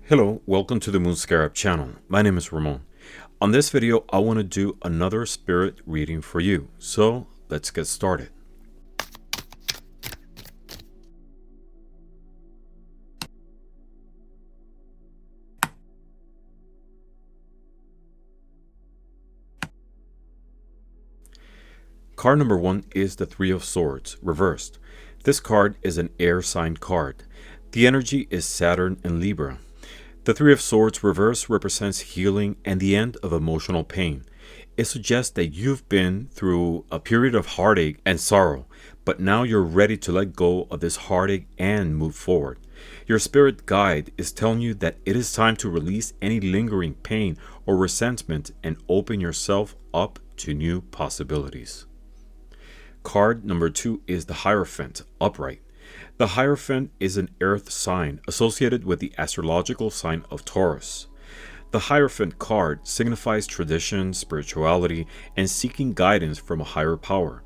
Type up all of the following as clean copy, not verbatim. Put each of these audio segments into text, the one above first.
Hello, welcome to the Moon Scarab channel. My name is Ramon. On this video, I want to do another spirit reading for you. So let's get started. Card number 1 is the Three of Swords, reversed. This card is an air sign card. The energy is Saturn and Libra. The Three of Swords reverse represents healing and the end of emotional pain. It suggests that you've been through a period of heartache and sorrow, but now you're ready to let go of this heartache and move forward. Your spirit guide is telling you that it is time to release any lingering pain or resentment and open yourself up to new possibilities. Card number 2 is the Hierophant, upright. The Hierophant is an earth sign associated with the astrological sign of Taurus. The Hierophant card signifies tradition, spirituality, and seeking guidance from a higher power.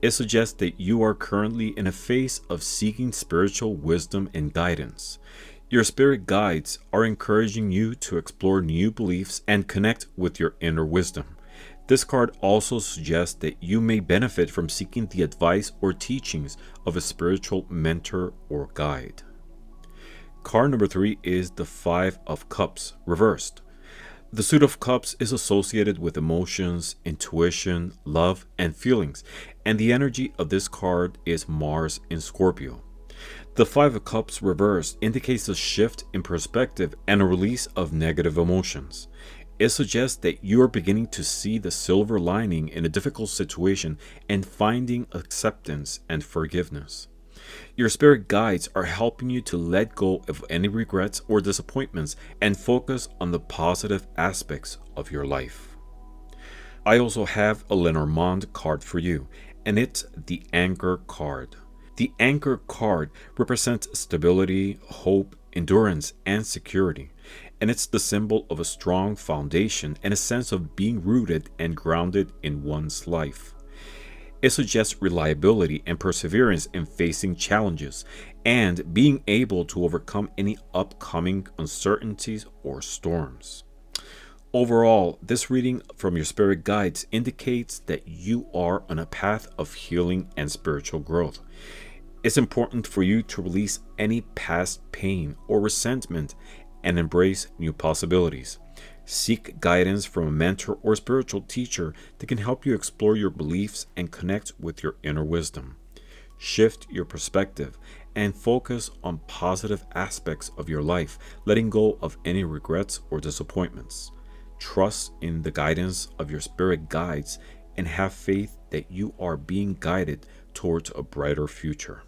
It suggests that you are currently in a phase of seeking spiritual wisdom and guidance. Your spirit guides are encouraging you to explore new beliefs and connect with your inner wisdom. This card also suggests that you may benefit from seeking the advice or teachings of a spiritual mentor or guide. Card number 3 is the Five of Cups, reversed. The Suit of Cups is associated with emotions, intuition, love, and feelings, and the energy of this card is Mars in Scorpio. The Five of Cups reversed indicates a shift in perspective and a release of negative emotions. It suggests that you are beginning to see the silver lining in a difficult situation and finding acceptance and forgiveness. Your spirit guides are helping you to let go of any regrets or disappointments and focus on the positive aspects of your life. I also have a Lenormand card for you, and it's the Anchor card. The Anchor card represents stability, hope, endurance, and security, and it's the symbol of a strong foundation and a sense of being rooted and grounded in one's life. It suggests reliability and perseverance in facing challenges and being able to overcome any upcoming uncertainties or storms. Overall, this reading from your spirit guides indicates that you are on a path of healing and spiritual growth. It's important for you to release any past pain or resentment and embrace new possibilities. Seek guidance from a mentor or spiritual teacher that can help you explore your beliefs and connect with your inner wisdom. Shift your perspective and focus on positive aspects of your life, letting go of any regrets or disappointments. Trust in the guidance of your spirit guides and have faith that you are being guided towards a brighter future.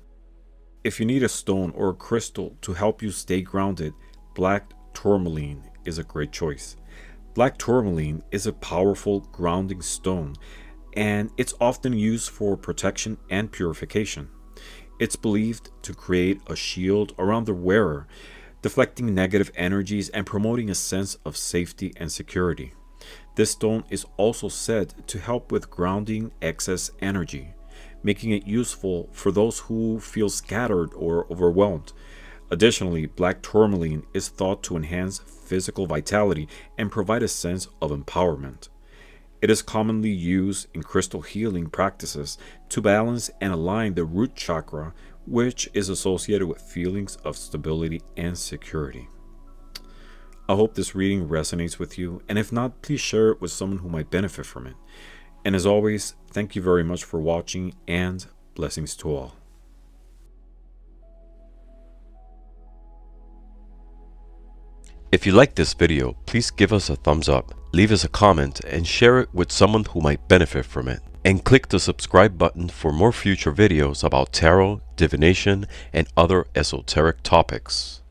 If you need a stone or a crystal to help you stay grounded, black tourmaline is a great choice. Black tourmaline is a powerful grounding stone, and it's often used for protection and purification. It's believed to create a shield around the wearer, deflecting negative energies and promoting a sense of safety and security. This stone is also said to help with grounding excess energy, making it useful for those who feel scattered or overwhelmed. Additionally, black tourmaline is thought to enhance physical vitality and provide a sense of empowerment. It is commonly used in crystal healing practices to balance and align the root chakra, which is associated with feelings of stability and security. I hope this reading resonates with you, and if not, please share it with someone who might benefit from it. And as always, thank you very much for watching, and blessings to all. If you like this video, please give us a thumbs up, leave us a comment, and share it with someone who might benefit from it. And click the subscribe button for more future videos about tarot, divination, and other esoteric topics.